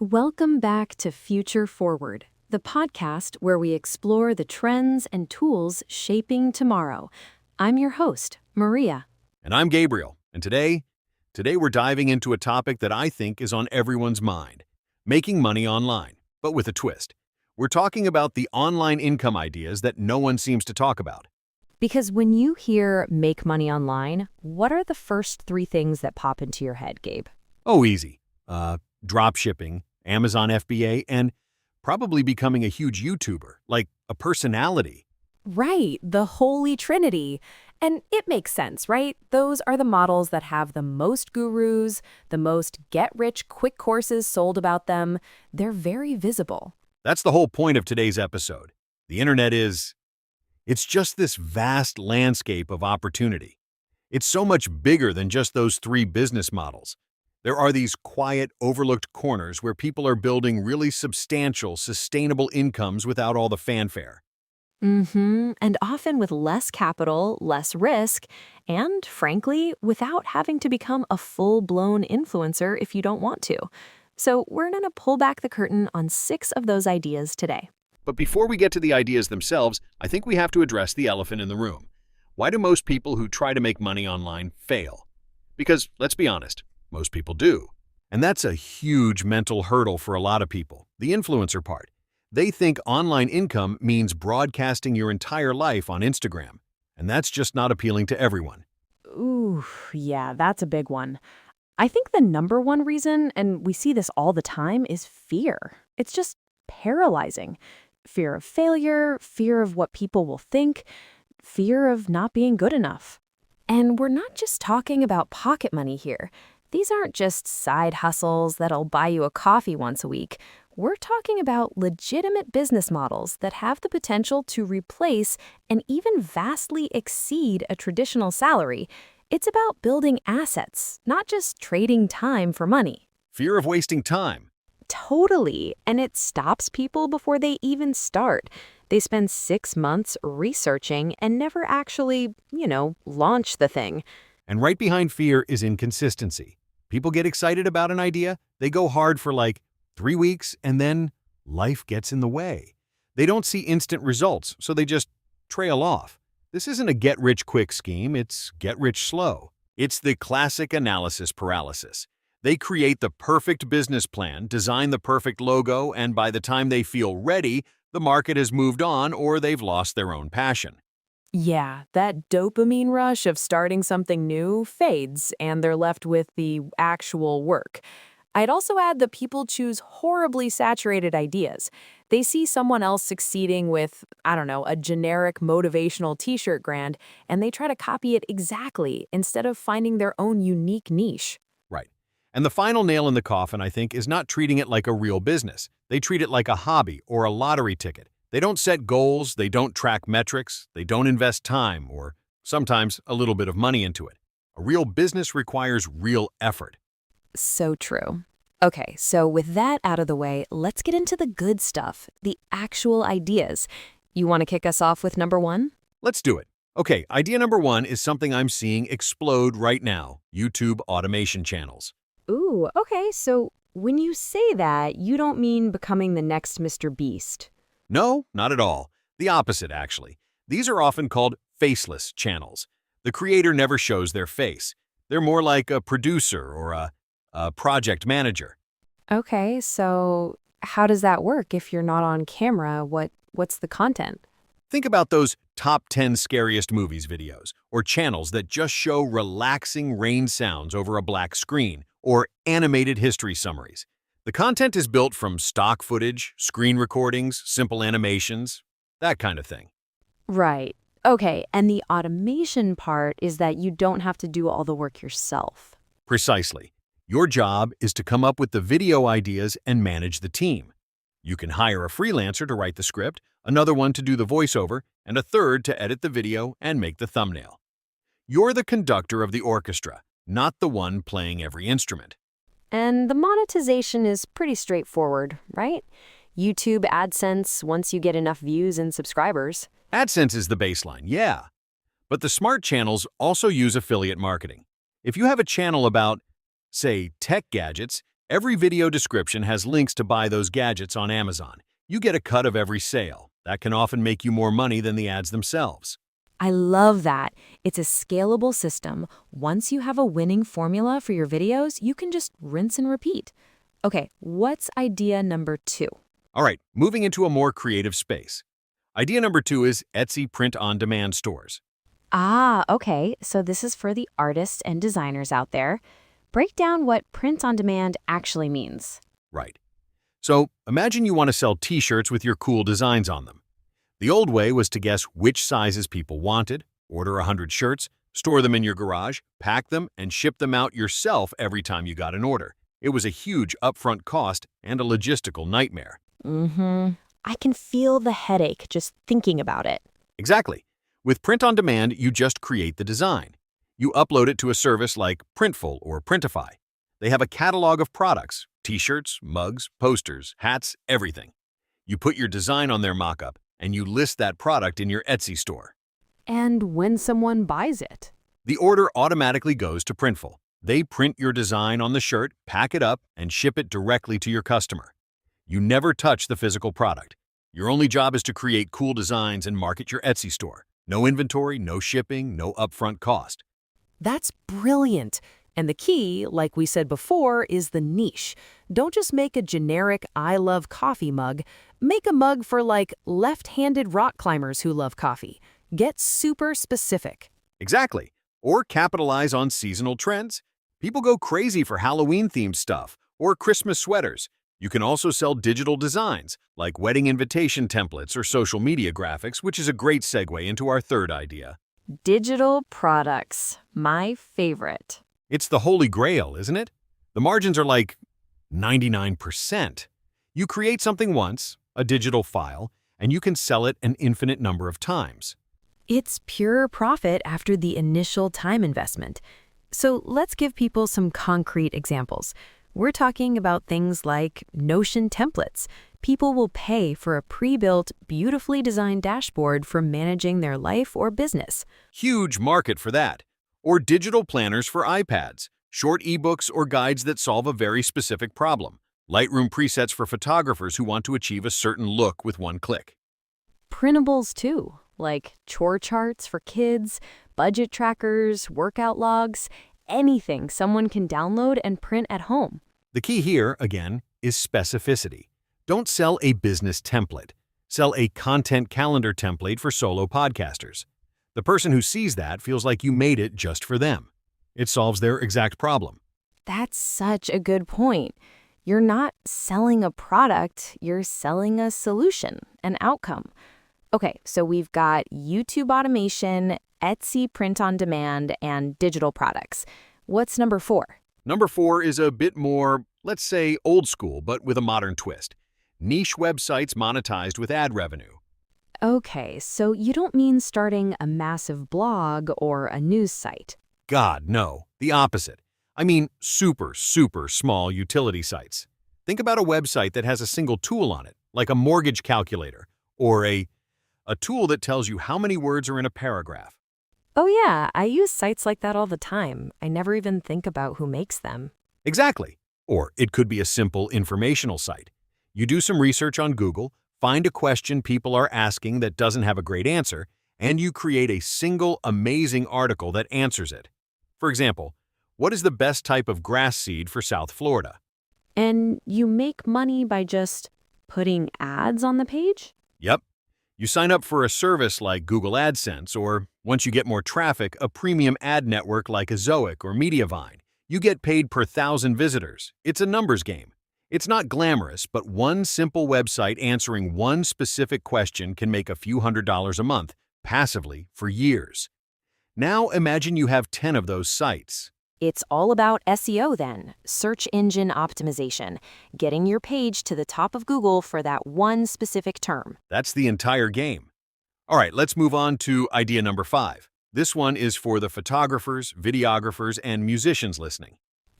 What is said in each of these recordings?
Welcome back to Future Forward, the podcast where we explore the trends and tools shaping tomorrow. I'm your host, Maria. And I'm Gabriel, and today we're diving into a topic that I think is on everyone's mind, making money online, but with a twist. We're talking about the online income ideas that no one seems to talk about. Because when you hear make money online, what are the first three things that pop into your head, Gabe? Oh, easy. Drop shipping, Amazon FBA, and probably becoming a huge YouTuber, like a personality. Right, the Holy Trinity. And it makes sense, right? Those are the models that have the most gurus, the most get-rich-quick courses sold about them. They're very visible. That's the whole point of today's episode. The internet it's just this vast landscape of opportunity. It's so much bigger than just those three business models. There are these quiet, overlooked corners where people are building really substantial, sustainable incomes without all the fanfare. And often with less capital, less risk, and frankly, without having to become a full-blown influencer if you don't want to. So we're going to pull back the curtain on 6 of those ideas today. But before we get to the ideas themselves, I think we have to address the elephant in the room. Why do most people who try to make money online fail? Because, let's be honest, most people do. And that's a huge mental hurdle for a lot of people, the influencer part. They think online income means broadcasting your entire life on Instagram, and that's just not appealing to everyone. Ooh, yeah, that's a big one. I think the number one reason, and we see this all the time, is fear. It's just paralyzing. Fear of failure, fear of what people will think, fear of not being good enough. And we're not just talking about pocket money here. These aren't just side hustles that'll buy you a coffee once a week. We're talking about legitimate business models that have the potential to replace and even vastly exceed a traditional salary. It's about building assets, not just trading time for money. Fear of wasting time. Totally. And it stops people before they even start. They spend 6 months researching and never actually, launch the thing. And right behind fear is inconsistency. People get excited about an idea, they go hard for like 3 weeks, and then life gets in the way. They don't see instant results, so they just trail off. This isn't a get-rich-quick scheme, it's get-rich-slow. It's the classic analysis paralysis. They create the perfect business plan, design the perfect logo, and by the time they feel ready, the market has moved on or they've lost their own passion. Yeah, that dopamine rush of starting something new fades, and they're left with the actual work. I'd also add that people choose horribly saturated ideas. They see someone else succeeding with, a generic motivational t-shirt brand, and they try to copy it exactly instead of finding their own unique niche. Right. And the final nail in the coffin, I think, is not treating it like a real business. They treat it like a hobby or a lottery ticket. They don't set goals, they don't track metrics, they don't invest time or sometimes a little bit of money into it. A real business requires real effort. So true. Okay, so with that out of the way, let's get into the good stuff, the actual ideas. You want to kick us off with number 1? Let's do it. Okay, idea number 1 is something I'm seeing explode right now, YouTube automation channels. Ooh, okay, so when you say that, you don't mean becoming the next Mr. Beast. No, not at all. The opposite, actually. These are often called faceless channels. The creator never shows their face. They're more like a producer or a project manager. Okay, so how does that work if you're not on camera? What's the content? Think about those top 10 scariest movies videos, or channels that just show relaxing rain sounds over a black screen, or animated history summaries. The content is built from stock footage, screen recordings, simple animations, that kind of thing. Right. Okay, and the automation part is that you don't have to do all the work yourself. Precisely. Your job is to come up with the video ideas and manage the team. You can hire a freelancer to write the script, another one to do the voiceover, and a third to edit the video and make the thumbnail. You're the conductor of the orchestra, not the one playing every instrument. And the monetization is pretty straightforward, right? YouTube AdSense once you get enough views and subscribers. AdSense is the baseline, yeah. But the smart channels also use affiliate marketing. If you have a channel about, say, tech gadgets, Every video description has links to buy those gadgets on Amazon. You get a cut of every sale. That can often make you more money than the ads themselves. I love that. It's a scalable system. Once you have a winning formula for your videos, you can just rinse and repeat. Okay, what's idea number 2? All right, moving into a more creative space. Idea number 2 is Etsy print-on-demand stores. Ah, okay. So this is for the artists and designers out there. Break down what print on demand actually means. Right. So imagine you want to sell t-shirts with your cool designs on them. The old way was to guess which sizes people wanted, order 100 shirts, store them in your garage, pack them, and ship them out yourself every time you got an order. It was a huge upfront cost and a logistical nightmare. I can feel the headache just thinking about it. Exactly. With print on demand, you just create the design. You upload it to a service like Printful or Printify. They have a catalog of products, t-shirts, mugs, posters, hats, everything. You put your design on their mock-up, and you list that product in your Etsy store. And when someone buys it? The order automatically goes to Printful. They print your design on the shirt, pack it up, and ship it directly to your customer. You never touch the physical product. Your only job is to create cool designs and market your Etsy store. No inventory, no shipping, no upfront cost. That's brilliant. And the key, like we said before, is the niche. Don't just make a generic I love coffee mug. Make a mug for like left-handed rock climbers who love coffee. Get super specific. Exactly. Or capitalize on seasonal trends. People go crazy for Halloween-themed stuff or Christmas sweaters. You can also sell digital designs, like wedding invitation templates or social media graphics, which is a great segue into our third idea. Digital products. My favorite. It's the holy grail, isn't it? The margins are like 99%. You create something once, a digital file, and you can sell it an infinite number of times. It's pure profit after the initial time investment. So let's give people some concrete examples. We're talking about things like Notion templates. People will pay for a pre-built, beautifully designed dashboard for managing their life or business. Huge market for that. Or digital planners for iPads, short ebooks or guides that solve a very specific problem. Lightroom presets for photographers who want to achieve a certain look with one click. Printables too, like chore charts for kids, budget trackers, workout logs, anything someone can download and print at home. The key here, again, is specificity. Don't sell a business template. Sell a content calendar template for solo podcasters. The person who sees that feels like you made it just for them. It solves their exact problem. That's such a good point. You're not selling a product, you're selling a solution, an outcome. Okay, so we've got YouTube automation, Etsy print on demand, and digital products. What's number 4? Number 4 is a bit more, let's say, old school, but with a modern twist. Niche websites monetized with ad revenue. Okay, so you don't mean starting a massive blog or a news site. God, no. The opposite. I mean super, super small utility sites. Think about a website that has a single tool on it, like a mortgage calculator, or a tool that tells you how many words are in a paragraph. Oh yeah, I use sites like that all the time. I never even think about who makes them. Exactly. Or it could be a simple informational site. You do some research on Google, find a question people are asking that doesn't have a great answer, and you create a single amazing article that answers it. For example, what is the best type of grass seed for South Florida? And you make money by just putting ads on the page? Yep. You sign up for a service like Google AdSense, or once you get more traffic, a premium ad network like Ezoic or Mediavine. You get paid per 1,000 visitors. It's a numbers game. It's not glamorous, but one simple website answering one specific question can make a few $100s a month, passively, for years. Now imagine you have 10 of those sites. It's all about SEO then, search engine optimization, getting your page to the top of Google for that one specific term. That's the entire game. All right, let's move on to idea number 5. This one is for the photographers, videographers, and musicians listening.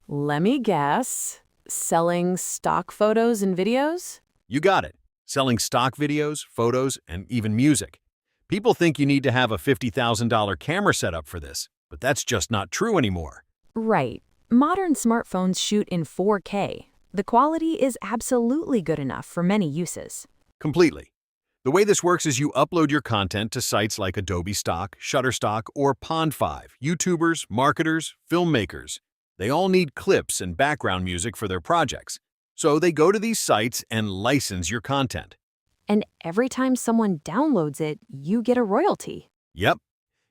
Let me guess. Selling stock photos and videos? You got it. Selling stock videos, photos, and even music. People think you need to have a $50,000 camera setup for this, but that's just not true anymore. Right. Modern smartphones shoot in 4K. The quality is absolutely good enough for many uses. Completely. The way this works is you upload your content to sites like Adobe Stock, Shutterstock, or Pond5. YouTubers, marketers, filmmakers. They all need clips and background music for their projects. So they go to these sites and license your content. And every time someone downloads it, you get a royalty. Yep.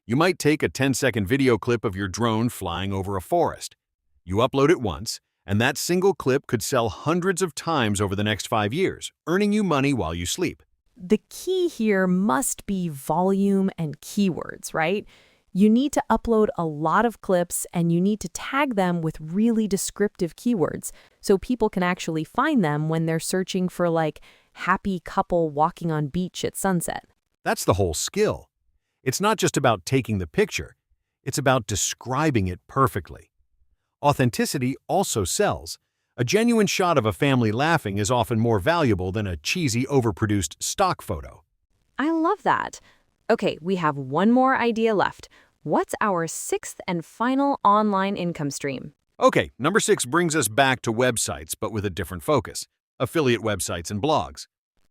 You might take a 10-second video clip of your drone flying over a forest. You upload it once, and that single clip could sell hundreds of times over the next 5 years, earning you money while you sleep. The key here must be volume and keywords, right? You need to upload a lot of clips and you need to tag them with really descriptive keywords so people can actually find them when they're searching for like happy couple walking on beach at sunset. That's the whole skill. It's not just about taking the picture, it's about describing it perfectly. Authenticity also sells. A genuine shot of a family laughing is often more valuable than a cheesy, overproduced stock photo. I love that. Okay, we have one more idea left. What's our sixth and final online income stream? Okay, number 6 brings us back to websites, but with a different focus. Affiliate websites and blogs.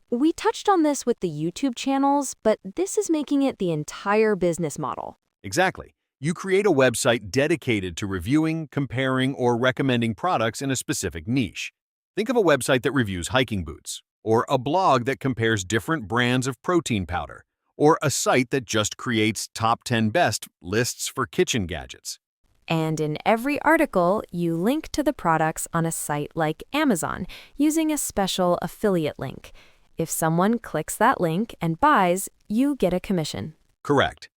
We touched on this with the YouTube channels, but this is making it the entire business model. Exactly. You create a website dedicated to reviewing, comparing, or recommending products in a specific niche. Think of a website that reviews hiking boots, or a blog that compares different brands of protein powder, or a site that just creates top 10 best lists for kitchen gadgets. And in every article, you link to the products on a site like Amazon using a special affiliate link. If someone clicks that link and buys, you get a commission. Correct.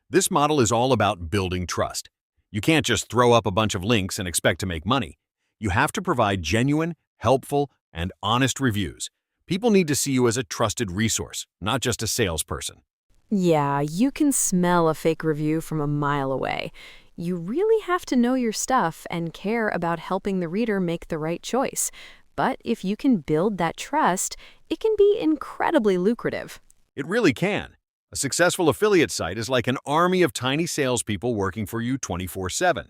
This model is all about building trust. You can't just throw up a bunch of links and expect to make money. You have to provide genuine, helpful, and honest reviews. People need to see you as a trusted resource, not just a salesperson. Yeah, you can smell a fake review from a mile away. You really have to know your stuff and care about helping the reader make the right choice. But if you can build that trust, it can be incredibly lucrative. It really can. A successful affiliate site is like an army of tiny salespeople working for you 24/7.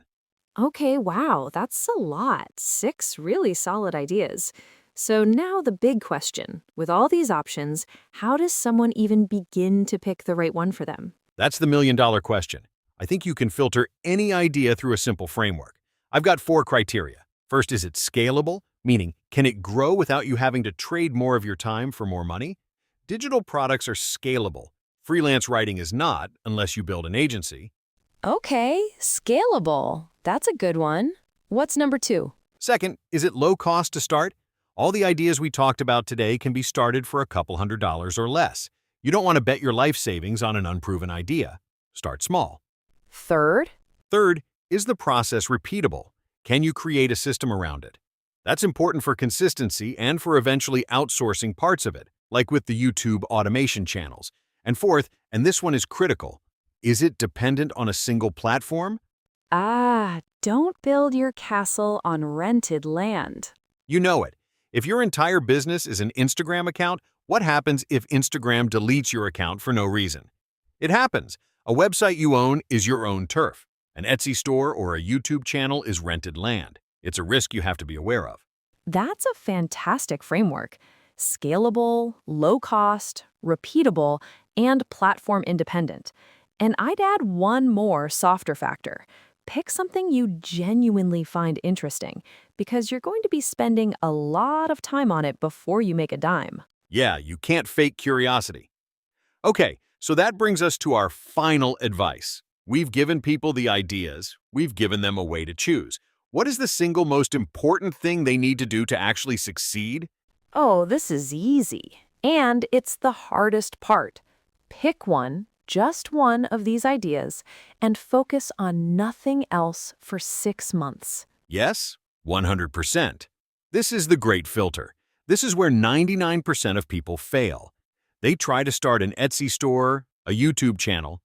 Okay, wow, that's a lot. 6 really solid ideas. So now the big question. With all these options, how does someone even begin to pick the right one for them? That's the million-dollar question. I think you can filter any idea through a simple framework. I've got 4 criteria. First, is it scalable? Meaning, can it grow without you having to trade more of your time for more money? Digital products are scalable. Freelance writing is not, unless you build an agency. Okay, scalable. That's a good one. What's number 2? Second, is it low cost to start? All the ideas we talked about today can be started for a couple $100s or less. You don't want to bet your life savings on an unproven idea. Start small. Third? Third, is the process repeatable? Can you create a system around it? That's important for consistency and for eventually outsourcing parts of it, like with the YouTube automation channels. And fourth, and this one is critical, is it dependent on a single platform? Don't build your castle on rented land. You know it. If your entire business is an Instagram account, what happens if Instagram deletes your account for no reason? It happens. A website you own is your own turf. An Etsy store or a YouTube channel is rented land. It's a risk you have to be aware of. That's a fantastic framework. Scalable, low cost, repeatable, and platform independent. And I'd add one more softer factor. Pick something you genuinely find interesting, because you're going to be spending a lot of time on it before you make a dime. Yeah, you can't fake curiosity. Okay, so that brings us to our final advice. We've given people the ideas. We've given them a way to choose. What is the single most important thing they need to do to actually succeed? Oh, this is easy. And it's the hardest part. Pick one, just one of these ideas, and focus on nothing else for 6 months. Yes, 100%. This is the great filter. This is where 99% of people fail. They try to start an Etsy store, a YouTube channel,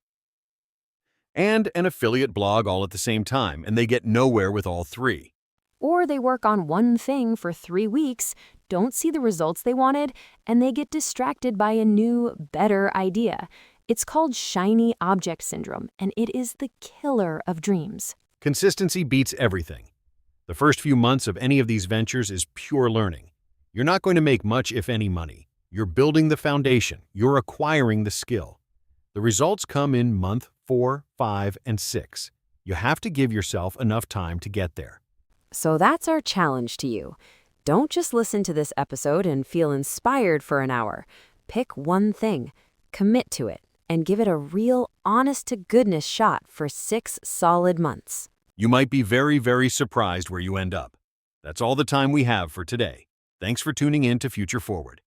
and an affiliate blog all at the same time, and they get nowhere with all 3. Or they work on one thing for 3 weeks, don't see the results they wanted, and they get distracted by a new, better idea. It's called shiny object syndrome, and it is the killer of dreams. Consistency beats everything. The first few months of any of these ventures is pure learning. You're not going to make much, if any, money. You're building the foundation. You're acquiring the skill. The results come in month 4, 5, and 6. You have to give yourself enough time to get there. So that's our challenge to you. Don't just listen to this episode and feel inspired for an hour. Pick one thing, commit to it, and give it a real, honest-to-goodness shot for 6 solid months. You might be very, very surprised where you end up. That's all the time we have for today. Thanks for tuning in to Future Forward.